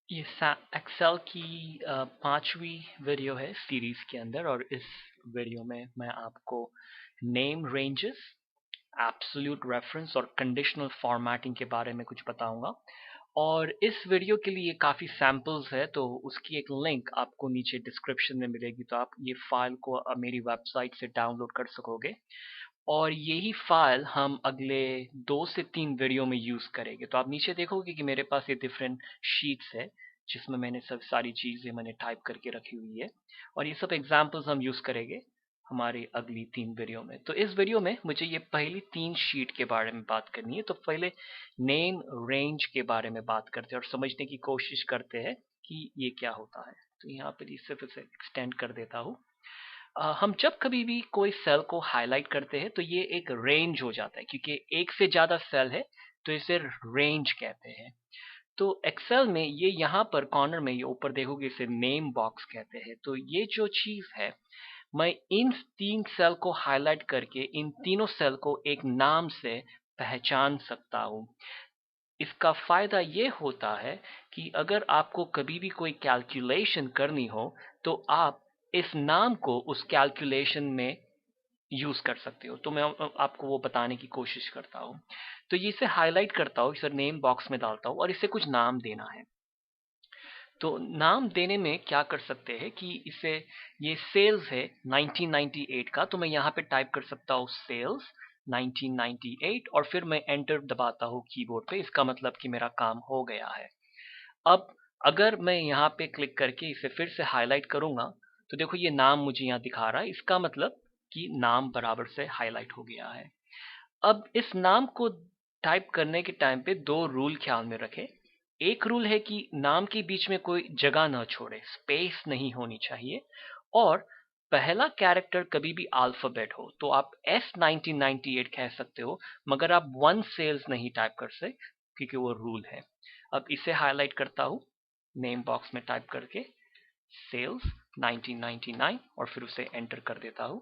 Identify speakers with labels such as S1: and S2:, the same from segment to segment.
S1: ये एक्सेल की पांचवी वीडियो है सीरीज के अंदर और इस वीडियो में मैं आपको नेम रेंजेस, एब्सोल्यूट रेफरेंस और कंडीशनल फॉर्मेटिंग के बारे में कुछ बताऊंगा। और इस वीडियो के लिए काफ़ी सैम्पल्स है, तो उसकी एक लिंक आपको नीचे डिस्क्रिप्शन में मिलेगी, तो आप ये फाइल को मेरी वेबसाइट से डाउनलोड कर सकोगे। और यही फाइल हम अगले 2 से 3 वीडियो में यूज़ करेंगे। तो आप नीचे देखोगे कि मेरे पास ये डिफरेंट शीट्स है जिसमें मैंने सब सारी चीज़ें मैंने टाइप करके रखी हुई है, और ये सब एग्जाम्पल्स हम यूज़ करेंगे हमारी अगली 3 वीडियो में। तो इस वीडियो में मुझे ये पहली 3 शीट के बारे में बात करनी है। तो पहले नेम रेंज के बारे में बात करते हैं और समझने की कोशिश करते हैं कि ये क्या होता है। तो यहाँ पर सिर्फ इसे एक्सटेंड कर देता हूँ। हम जब कभी भी कोई सेल को हाईलाइट करते हैं तो ये एक रेंज हो जाता है, क्योंकि एक से ज़्यादा सेल है तो इसे रेंज कहते हैं। तो एक्सेल में ये यहाँ पर कॉर्नर में ये ऊपर देखोगे इसे नेम बॉक्स कहते हैं। तो ये जो चीज़ है, मैं इन 3 सेल को हाईलाइट करके इन तीनों सेल को एक नाम से पहचान सकता हूँ। इसका फ़ायदा ये होता है कि अगर आपको कभी भी कोई कैलकुलेशन करनी हो तो आप इस नाम को उस कैलकुलेशन में यूज़ कर सकते हो। तो मैं आपको वो बताने की कोशिश करता हूँ। तो ये इसे हाईलाइट करता हूँ, इसे नेम बॉक्स में डालता हूँ और इसे कुछ नाम देना है। तो नाम देने में क्या कर सकते हैं कि इसे, ये सेल्स है 1998 का, तो मैं यहाँ पे टाइप कर सकता हूँ सेल्स 1998 और फिर मैं एंटर दबाता हूँ कीबोर्ड पे। इसका मतलब कि मेरा काम हो गया है। अब अगर मैं यहाँ पे क्लिक करके इसे फिर से हाईलाइट करूंगा तो देखो ये नाम मुझे यहाँ दिखा रहा है। इसका मतलब कि नाम बराबर से हाईलाइट हो गया है। अब इस नाम को टाइप करने के टाइम पे 2 रूल ख्याल में रखें। एक रूल है कि नाम के बीच में कोई जगह ना छोड़े, स्पेस नहीं होनी चाहिए, और पहला कैरेक्टर कभी भी अल्फाबेट हो। तो आप S1998 कह सकते हो, मगर आप 1 सेल्स नहीं टाइप कर सकते क्योंकि वो रूल है। अब इसे हाईलाइट करता हूँ नेम बॉक्स में टाइप करके सेल्स 1999 और फिर उसे एंटर कर देता हूँ।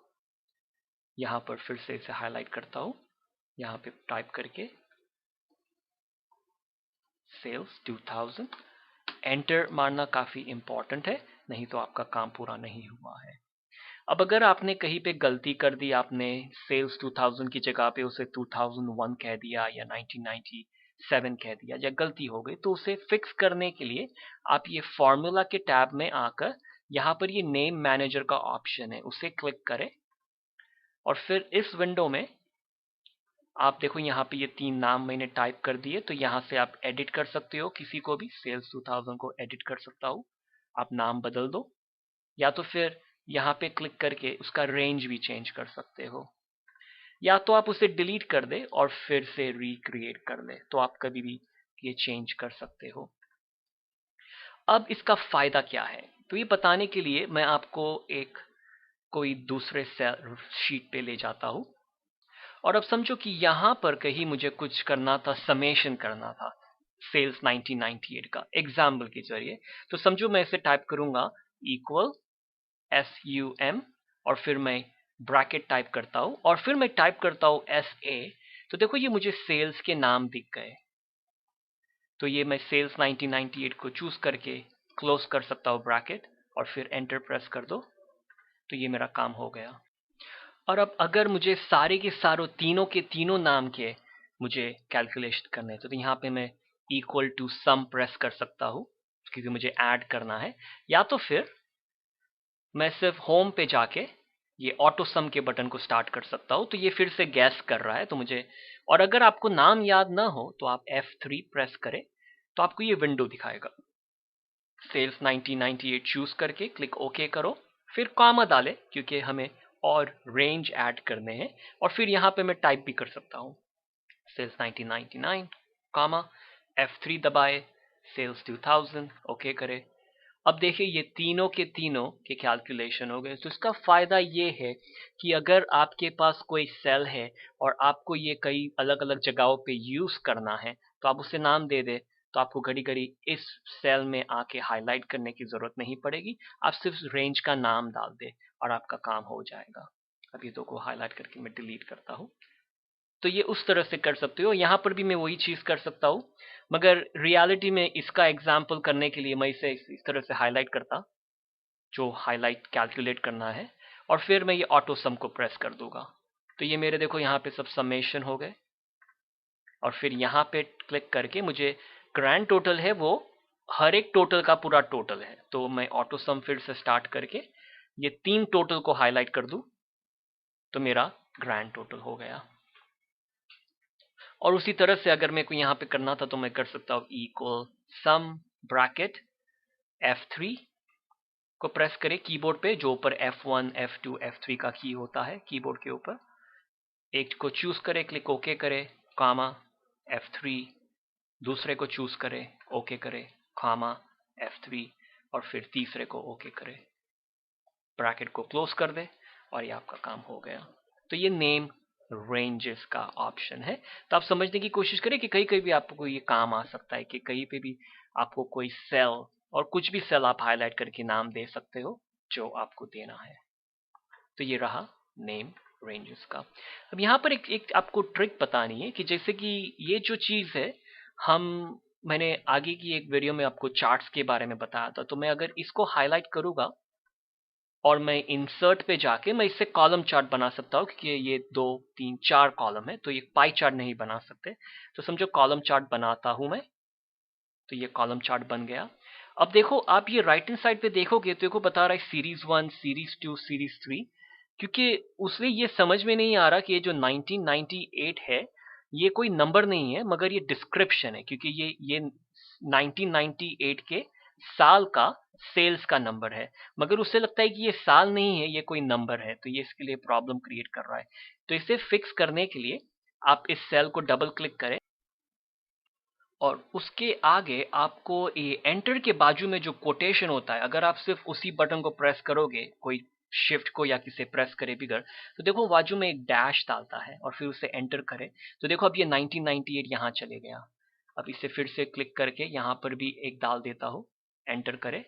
S1: यहाँ पर फिर से इसे हाईलाइट करता हूँ, यहाँ पे टाइप करके सेल्स 2000 एंटर मारना काफ़ी इंपॉर्टेंट है, नहीं तो आपका काम पूरा नहीं हुआ है। अब अगर आपने कहीं पे गलती कर दी, आपने सेल्स 2000 की जगह पे उसे 2001 कह दिया या 1997 कह दिया या गलती हो गई, तो उसे फिक्स करने के लिए आप ये फॉर्मूला के टैब में आकर यहाँ पर ये नेम मैनेजर का ऑप्शन है, उसे क्लिक करें और फिर इस विंडो में आप देखो यहाँ पे ये 3 नाम मैंने टाइप कर दिए। तो यहाँ से आप एडिट कर सकते हो, किसी को भी सेल्स 2000 को एडिट कर सकता हूँ। आप नाम बदल दो या तो फिर यहाँ पे क्लिक करके उसका रेंज भी चेंज कर सकते हो, या तो आप उसे डिलीट कर दे और फिर से रिक्रिएट कर ले, तो आप कभी भी ये चेंज कर सकते हो। अब इसका फायदा क्या है, तो ये बताने के लिए मैं आपको एक कोई दूसरे शीट पे ले जाता हूँ। और अब समझो कि यहाँ पर कहीं मुझे कुछ करना था, समेशन करना था सेल्स 1998 का एग्जाम्पल के जरिए। तो समझो मैं इसे टाइप करूंगा इक्वल SUM और फिर मैं ब्रैकेट टाइप करता हूँ और फिर मैं टाइप करता हूँ SA। तो देखो ये मुझे सेल्स के नाम दिख गए। तो ये मैं सेल्स 1998 को चूज करके क्लोज कर सकता हूँ ब्रैकेट और फिर एंटर प्रेस कर दो, तो ये मेरा काम हो गया। और अब अगर मुझे सारे के सारों तीनों के तीनों नाम के मुझे कैलकुलेशन करने हैं, तो यहाँ पे मैं इक्वल टू सम प्रेस कर सकता हूँ क्योंकि मुझे ऐड करना है, या तो फिर मैं सिर्फ होम पे जाके ये ऑटो सम के बटन को स्टार्ट कर सकता हूँ। तो ये फिर से गैस कर रहा है तो मुझे, और अगर आपको नाम याद ना हो तो आप F3 प्रेस करें तो आपको ये विंडो दिखाएगा। सेल्स 1998 चूज करके क्लिक ओके करो, फिर कॉमा डालें क्योंकि हमें और रेंज ऐड करने हैं, और फिर यहाँ पे मैं टाइप भी कर सकता हूँ सेल्स 1999 कॉमा F3 दबाए, सेल्स 2000 ओके करे। अब देखिए ये तीनों के तीनों के कैलकुलेशन हो गए। तो इसका फायदा ये है कि अगर आपके पास कोई सेल है और आपको ये कई अलग अलग जगहों पे यूज करना है, तो आप उसे नाम दे दे, तो आपको घड़ी घड़ी इस सेल में आके हाईलाइट करने की जरूरत नहीं पड़ेगी। आप सिर्फ रेंज का नाम डाल दे और आपका काम हो जाएगा। अब ये दो को हाईलाइट करके मैं डिलीट करता हूँ। तो ये उस तरह से कर सकते हो। यहाँ पर भी मैं वही चीज़ कर सकता हूँ, मगर रियलिटी में इसका एग्जाम्पल करने के लिए मैं इसे इस तरह से हाईलाइट करता, जो हाईलाइट कैलकुलेट करना है, और फिर मैं ये ऑटो सम को प्रेस कर दूंगा। तो ये मेरे देखो यहाँ पे सब समेशन हो गए, और फिर यहाँ पे क्लिक करके मुझे ग्रैंड टोटल है वो हर एक टोटल का पूरा टोटल है। तो मैं ऑटो सम फिर से स्टार्ट करके ये 3 टोटल को हाईलाइट कर दूं, तो मेरा ग्रैंड टोटल हो गया। और उसी तरह से अगर मेरे को यहाँ पे करना था तो मैं कर सकता हूँ इक्वल सम ब्रैकेट F3 को प्रेस करें कीबोर्ड पे, जो ऊपर F1, F2, F3 का की होता है कीबोर्ड के ऊपर। एक को चूज करें, क्लिक ओके करें, कामा F3, दूसरे को चूज करें, ओके करें, कामा F3, और फिर तीसरे को ओके करें, ब्रैकेट को क्लोज कर दे, और ये आपका काम हो गया। तो ये नेम रेंजेस का ऑप्शन है। तो आप समझने की कोशिश करें कि कहीं कहीं भी आपको ये काम आ सकता है, कि कहीं पे भी आपको कोई सेल और कुछ भी सेल आप हाईलाइट करके नाम दे सकते हो जो आपको देना है। तो ये रहा नेम रेंजेस का। अब यहाँ पर एक आपको ट्रिक बतानी है, कि जैसे कि ये जो चीज़ है, मैंने आगे की एक वीडियो में आपको चार्ट्स के बारे में बताया था। तो मैं अगर इसको हाईलाइट करूंगा और मैं इंसर्ट पे जाके मैं इससे कॉलम चार्ट बना सकता हूँ, क्योंकि ये 2, 3, 4 कॉलम है, तो ये पाई चार्ट नहीं बना सकते। तो समझो कॉलम चार्ट बनाता हूं मैं, तो ये कॉलम चार्ट बन गया। अब देखो आप ये राइट हैंड साइड पे देखोगे तो देखो बता रहा है सीरीज 1, सीरीज 2, सीरीज 3, क्योंकि उसमें ये समझ में नहीं आ रहा कि ये जो 1998 है ये कोई नंबर नहीं है, मगर ये डिस्क्रिप्शन है, क्योंकि ये 1998 के साल का सेल्स का नंबर है, मगर उससे लगता है कि ये साल नहीं है, ये कोई नंबर है। तो ये इसके लिए प्रॉब्लम क्रिएट कर रहा है। तो इसे फिक्स करने के लिए आप इस सेल को डबल क्लिक करें, और उसके आगे आपको ये एंटर के बाजू में जो कोटेशन होता है, अगर आप सिर्फ उसी बटन को प्रेस करोगे, कोई शिफ्ट को या किसे प्रेस करे बिगड़, तो देखो बाजू में एक डैश डालता है, और फिर उसे एंटर करें, तो देखो अब ये 1998 यहाँ चले गया। अब इसे फिर से क्लिक करके यहाँ पर भी एक डाल देता हूँ, एंटर करें।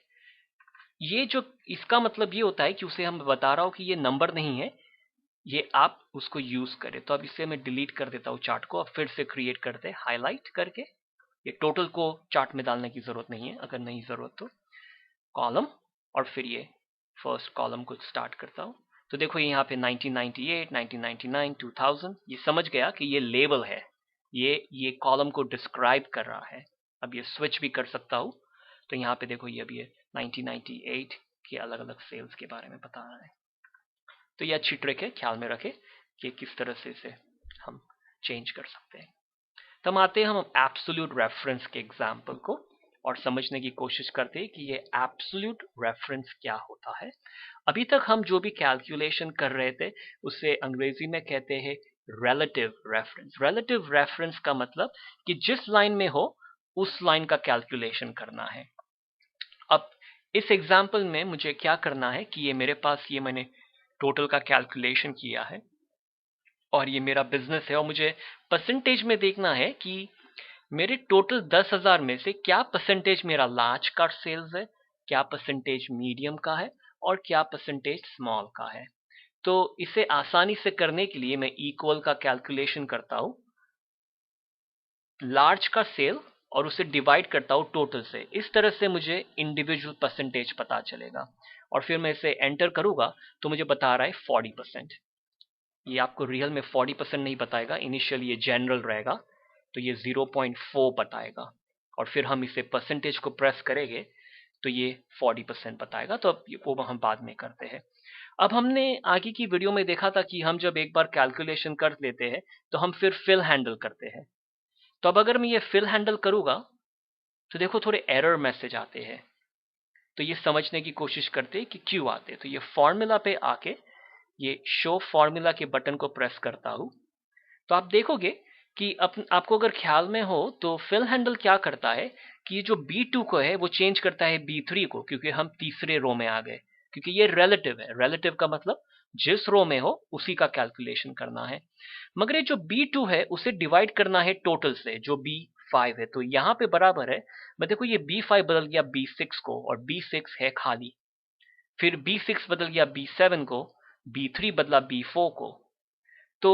S1: ये जो इसका मतलब ये होता है कि उसे हम बता रहा हूँ कि ये नंबर नहीं है, ये आप उसको यूज करें। तो अब इसे मैं डिलीट कर देता हूँ चार्ट को, अब फिर से क्रिएट करते हैं हाईलाइट करके। ये टोटल को चार्ट में डालने की जरूरत नहीं है, अगर नहीं जरूरत तो कॉलम, और फिर ये फर्स्ट कॉलम को स्टार्ट करता हूँ। तो देखो यहाँ पे 1998, 1999, 2000, ये समझ गया कि ये लेबल है, ये कॉलम को डिस्क्राइब कर रहा है। अब ये स्विच भी कर सकता हूँ, तो यहाँ पे देखो ये अब ये 1998 के अलग अलग सेल्स के बारे में बता रहा है। तो ये अच्छी ट्रिक है, ख्याल में रखें कि किस तरह से इसे हम चेंज कर सकते हैं। तब आते हैं हम एब्सोल्यूट रेफरेंस के एग्जाम्पल को, और समझने की कोशिश करते हैं कि ये एब्सोल्यूट रेफरेंस क्या होता है। अभी तक हम जो भी कैलकुलेशन कर रहे थे उसे अंग्रेजी में कहते हैं रिलेटिव रेफरेंस। रिलेटिव रेफरेंस का मतलब कि जिस लाइन में हो उस लाइन का कैलकुलेशन करना है। अब इस एग्जाम्पल में मुझे क्या करना है कि ये मेरे पास ये मैंने टोटल का कैलकुलेशन किया है, और ये मेरा बिजनेस है, और मुझे परसेंटेज में देखना है कि मेरे टोटल 10,000 में से क्या परसेंटेज मेरा लार्ज का सेल्स है, क्या परसेंटेज मीडियम का है, और क्या परसेंटेज स्मॉल का है। तो इसे आसानी से करने के लिए मैं इक्वल का कैलकुलेशन करता हूं लार्ज का सेल, और उसे डिवाइड करता हूं टोटल से। इस तरह से मुझे इंडिविजुअल परसेंटेज पता चलेगा, और फिर मैं इसे एंटर करूंगा तो मुझे बता रहा है 40%। ये आपको रियल में 40% नहीं बताएगा, इनिशियल ये जनरल रहेगा, तो ये 0.4 बताएगा, और फिर हम इसे परसेंटेज को प्रेस करेंगे तो ये 40% बताएगा। तो अब वो हम बाद में करते हैं। अब हमने आगे की वीडियो में देखा था कि हम जब एक बार कैलकुलेशन कर लेते हैं तो हम फिर फिल हैंडल करते हैं। तो अब अगर मैं ये फिल हैंडल करूंगा तो देखो थोड़े एरर मैसेज आते हैं। तो ये समझने की कोशिश करते हैं कि क्यों आते हैं। तो ये फॉर्मूला पे आके ये शो फॉर्मूला के बटन को प्रेस करता हूं, तो आप देखोगे कि आपको अगर ख्याल में हो तो फिल हैंडल क्या करता है कि ये जो B2 को है वो चेंज करता है B3 को, क्योंकि हम तीसरे रो में आ गए, क्योंकि ये रिलेटिव है। रिलेटिव का मतलब जिस रो में हो उसी का कैलकुलेशन करना है। मगर ये जो B2 है उसे डिवाइड करना है टोटल से जो B5 है। तो यहाँ पे बराबर है, मैं देखो ये B5 बदल गया B6 को, और B6 है खाली, फिर B6 बदल गया B7 को, B3 बदला B4 को। तो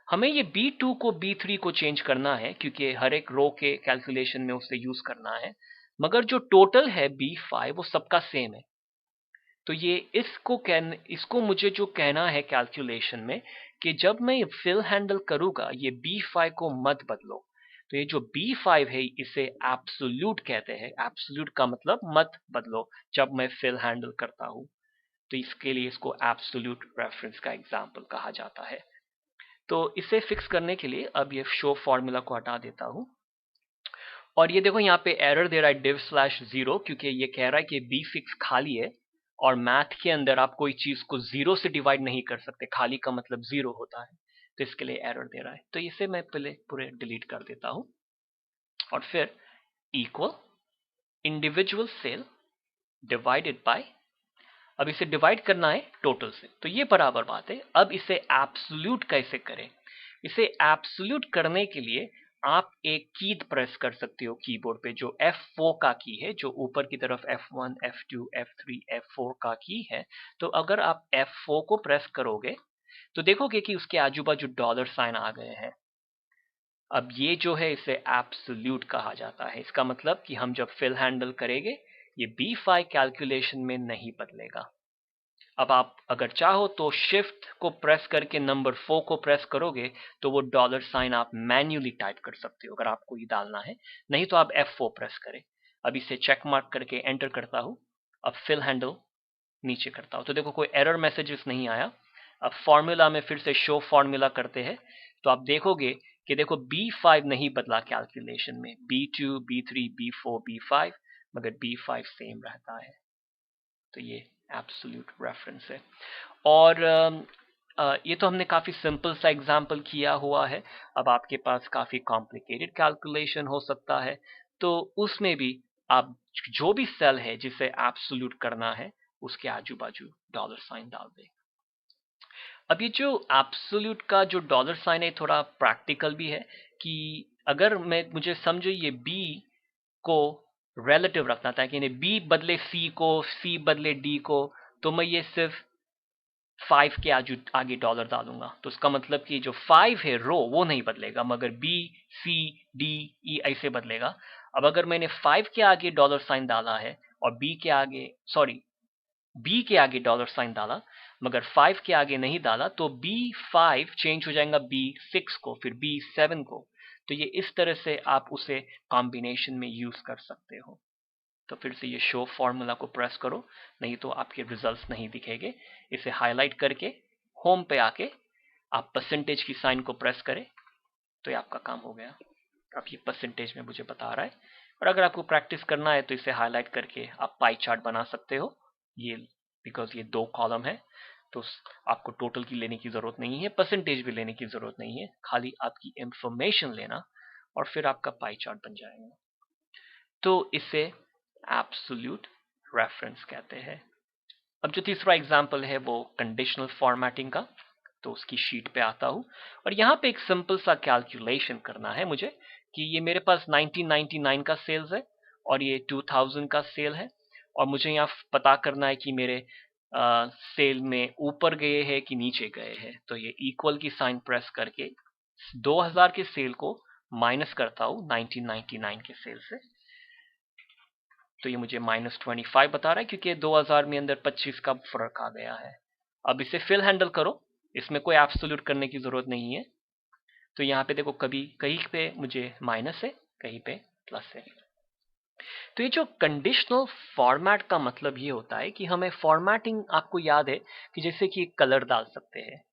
S1: हमें ये B2 को B3 को चेंज करना है क्योंकि हर एक रो के कैलकुलेशन में उसे यूज करना है, मगर जो टोटल है B5 वो सबका सेम है। तो ये इसको मुझे जो कहना है कैलकुलेशन में कि जब मैं फिल हैंडल करूंगा ये B5 को मत बदलो। तो ये जो B5 है इसे एब्सोल्यूट कहते हैं। एब्सोल्यूट का मतलब मत बदलो जब मैं फिल हैंडल करता हूं। तो इसके लिए इसको एब्सोल्यूट रेफरेंस का एग्जाम्पल कहा जाता है। तो इसे फिक्स करने के लिए अब ये शो फॉर्मूला को हटा देता हूं और ये देखो यहाँ पे एरर दे रहा है div/0 क्योंकि ये कह रहा है कि B6 खाली है और मैथ के अंदर आप कोई चीज को 0 से डिवाइड नहीं कर सकते, खाली का मतलब 0 होता है, तो इसके लिए एरर दे रहा है। तो इसे मैं पहले पूरे डिलीट कर देता हूं और फिर equal individual cell divided by, अब इसे डिवाइड करना है टोटल से, तो ये बराबर बात है। अब इसे एब्सोल्यूट कैसे करें? इसे एब्सोल्यूट करने के लिए आप एक की प्रेस कर सकते हो कीबोर्ड पे, जो F4 का की है, जो ऊपर की तरफ F1, F2, F3, F4 का की है। तो अगर आप F4 को प्रेस करोगे तो देखोगे कि उसके आजू बाजू डॉलर साइन आ गए हैं। अब ये जो है इसे एब्सोल्यूट कहा जाता है। इसका मतलब कि हम जब फिल हैंडल करेंगे ये B5 कैलकुलेशन में नहीं बदलेगा। अब आप अगर चाहो तो शिफ्ट को प्रेस करके नंबर 4 को प्रेस करोगे तो वो डॉलर साइन आप मैन्युअली टाइप कर सकते हो अगर आपको ये डालना है, नहीं तो आप F4 प्रेस करें। अब इसे चेक मार्क करके एंटर करता हूं। अब फिल हैंडल नीचे करता हूं तो देखो कोई एरर मैसेजेस नहीं आया। अब फॉर्मूला में फिर से शो फॉर्मूला करते हैं तो आप देखोगे कि देखो B5 नहीं बदला कैलकुलेशन में, B2, B3, B4, B5, मगर B5 सेम रहता है। तो ये एब्सोल्यूट रेफरेंस है। और ये तो हमने काफी सिंपल सा एग्जांपल किया हुआ है। अब आपके पास काफी कॉम्प्लिकेटेड कैलकुलेशन हो सकता है, तो उसमें भी आप जो भी सेल है जिसे एब्सोल्यूट करना है उसके आजू बाजू डॉलर साइन डाल दें। अब ये जो एब्सोल्यूट का जो डॉलर साइन है थोड़ा प्रैक्टिकल भी है कि अगर मुझे समझो ये B को रिलेटिव रखना था कि B बदले C को, C बदले D को, तो मैं ये सिर्फ 5 के आगे डॉलर डालूंगा। तो उसका मतलब कि जो 5 है रो वो नहीं बदलेगा, मगर B, C, D, E ऐसे बदलेगा। अब अगर मैंने 5 के आगे डॉलर साइन डाला है और B के आगे डॉलर साइन डाला मगर 5 के आगे नहीं डाला, तो B5 चेंज हो जाएगा B6 को, फिर B7 को। तो ये इस तरह से आप उसे कॉम्बिनेशन में यूज कर सकते हो। तो फिर से ये शो फॉर्मूला को प्रेस करो, नहीं तो आपके रिजल्ट्स नहीं दिखेंगे। इसे हाईलाइट करके होम पे आके आप परसेंटेज की साइन को प्रेस करें तो ये आपका काम हो गया। अब ये परसेंटेज में मुझे बता रहा है। और अगर आपको प्रैक्टिस करना है तो इसे हाईलाइट करके आप पाई चार्ट बना सकते हो। ये बिकॉज ये 2 कॉलम है तो आपको टोटल की लेने की जरूरत नहीं है, परसेंटेज भी लेने की जरूरत नहीं है, खाली आपकी इंफॉर्मेशन लेना और फिर आपका पाई चार्ट बन जाएगा। तो इसे एब्सोल्यूट रेफरेंस कहते हैं। अब जो तीसरा एग्जाम्पल है वो कंडीशनल फॉर्मेटिंग का, तो उसकी शीट पे आता हूं और यहाँ पे एक सिंपल सा कैलकुलेशन करना है मुझे कि ये मेरे पास 1999 का सेल्स है और ये 2000 का सेल है और मुझे यहाँ पता करना है कि मेरे सेल में ऊपर गए हैं कि नीचे गए हैं। तो ये इक्वल की साइन प्रेस करके 2000 के सेल को माइनस करता हूँ 1999 के सेल से। तो ये मुझे -25 बता रहा है क्योंकि 2000 में अंदर 25 का फर्क आ गया है। अब इसे फिल हैंडल करो, इसमें कोई एब्सोल्यूट करने की जरूरत नहीं है। तो यहाँ पे देखो कभी कहीं पे मुझे माइनस है, कहीं पे प्लस है। तो ये जो कंडीशनल फॉर्मेट का मतलब ये होता है कि हमें फॉर्मेटिंग, आपको याद है कि जैसे कि कलर डाल सकते हैं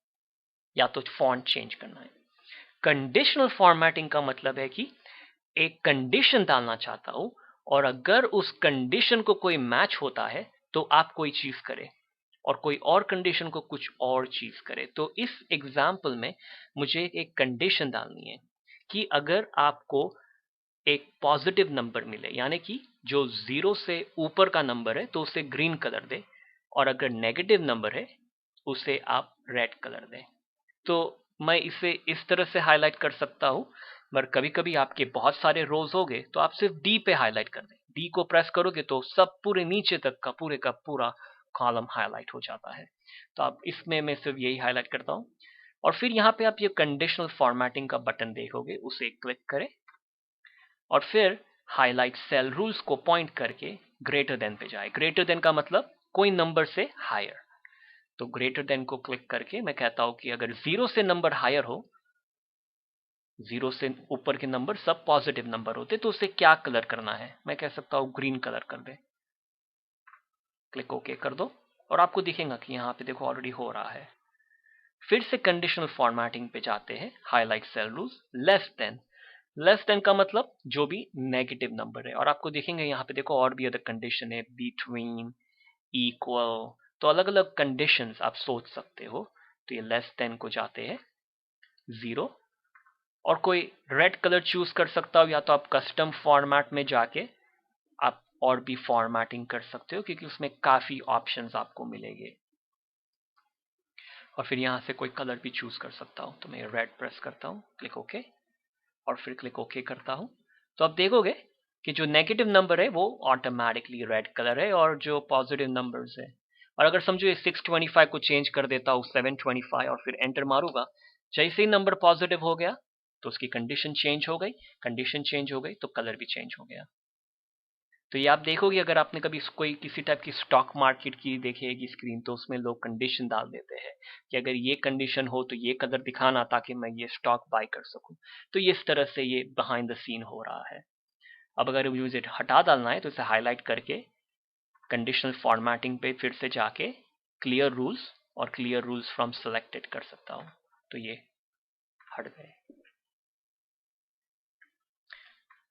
S1: या तो फॉन्ट चेंज करना है। कंडीशनल फॉर्मेटिंग का मतलब है कि एक कंडीशन डालना चाहता हूं और अगर उस कंडीशन को कोई मैच होता है तो आप कोई चीज करें और कोई और कंडीशन को कुछ और चीज करे। तो इस एग्जाम्पल में मुझे एक कंडीशन डालनी है कि अगर आपको एक पॉजिटिव नंबर मिले, यानी कि जो 0 से ऊपर का नंबर है तो उसे ग्रीन कलर दे और अगर नेगेटिव नंबर है उसे आप रेड कलर दें। तो मैं इसे इस तरह से हाईलाइट कर सकता हूं, मगर कभी कभी आपके बहुत सारे रोज हो गए तो आप सिर्फ डी पे हाईलाइट कर दें। डी को प्रेस करोगे तो सब पूरे नीचे तक का पूरा कॉलम हाईलाइट हो जाता है। तो आप इसमें मैं सिर्फ यही हाईलाइट करता हूं और फिर यहाँ पे आप ये कंडीशनल फॉर्मेटिंग का बटन देखोगे, उसे क्लिक करें और फिर हाईलाइट सेल रूल्स को पॉइंट करके ग्रेटर देन पे जाए। ग्रेटर देन का मतलब कोई नंबर से हायर। तो ग्रेटर देन को क्लिक करके मैं कहता हूं कि अगर 0 से नंबर हायर हो, 0 से ऊपर के नंबर सब पॉजिटिव नंबर होते, तो उसे क्या कलर करना है। मैं कह सकता हूं ग्रीन कलर कर दे। क्लिक ओके कर दो और आपको दिखेगा कि यहाँ पे देखो ऑलरेडी हो रहा है। फिर से कंडीशनल फॉर्मेटिंग पे जाते हैं, highlight cell rules, less than का मतलब जो भी नेगेटिव नंबर है, और आपको देखेंगे यहाँ पे देखो और भी अदर कंडीशन है, बिटवीन, इक्वल, तो अलग अलग कंडीशंस आप सोच सकते हो। तो ये लेस देन को जाते हैं 0, और कोई रेड कलर चूज कर सकता हो, या तो आप कस्टम फॉर्मेट में जाके आप और भी फॉर्मेटिंग कर सकते हो, क्योंकि उसमें काफी ऑप्शंस आपको मिलेंगे। और फिर यहाँ से कोई कलर भी चूज कर सकता हूँ, तो मैं रेड प्रेस करता हूँ, क्लिक ओके, और फिर क्लिक ओके करता हूँ। तो आप देखोगे कि जो नेगेटिव नंबर है वो ऑटोमेटिकली रेड कलर है, और जो पॉजिटिव नंबर्स है, और अगर समझो ये 625 को चेंज कर देता हूँ 725 और फिर एंटर मारूंगा, जैसे ही नंबर पॉजिटिव हो गया तो उसकी कंडीशन चेंज हो गई, कंडीशन चेंज हो गई तो कलर भी चेंज हो गया। तो ये आप देखोगे, अगर आपने कभी कोई किसी टाइप की स्टॉक मार्केट की देखेगी स्क्रीन, तो उसमें लोग कंडीशन डाल देते हैं कि अगर ये कंडीशन हो तो ये कलर दिखाना ताकि मैं ये स्टॉक बाय कर सकूं। तो इस तरह से ये बिहाइंड द सीन हो रहा है। अब अगर मुझे हटा डालना है तो इसे हाईलाइट करके कंडीशनल फॉर्मेटिंग पे फिर से जाके क्लियर रूल्स और क्लियर रूल्स फ्रॉम सिलेक्टेड कर सकता हूं। तो ये हट गए।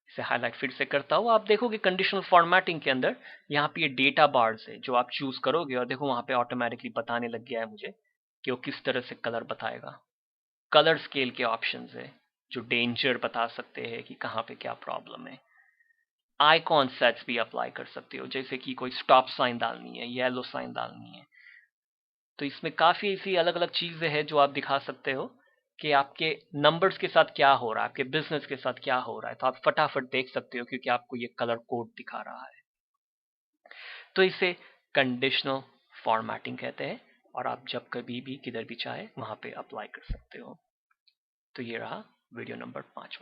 S1: इसे हाईलाइट फिर से करता हूँ, आप देखोगे कंडीशनल फॉर्मेटिंग के अंदर यहाँ पे ये डेटा बार्स है जो आप चूज करोगे, और देखो वहां पे ऑटोमेटिकली बताने लग गया है मुझे कि वो किस तरह से कलर बताएगा। कलर स्केल के ऑप्शंस है जो डेंजर बता सकते हैं कि कहाँ पे क्या प्रॉब्लम है। आइकॉन सेट्स भी अप्लाई कर सकते हो, जैसे कि कोई स्टॉप साइन डालनी है, येलो साइन डालनी है। तो इसमें काफी ऐसी अलग अलग चीजें हैं जो आप दिखा सकते हो कि आपके नंबर्स के साथ क्या हो रहा है, आपके बिजनेस के साथ क्या हो रहा है, तो आप फटाफट देख सकते हो क्योंकि आपको ये कलर कोड दिखा रहा है। तो इसे कंडीशनल फॉर्मेटिंग कहते हैं, और आप जब कभी भी किधर भी चाहे वहां पे अप्लाई कर सकते हो। तो ये रहा वीडियो नंबर 5।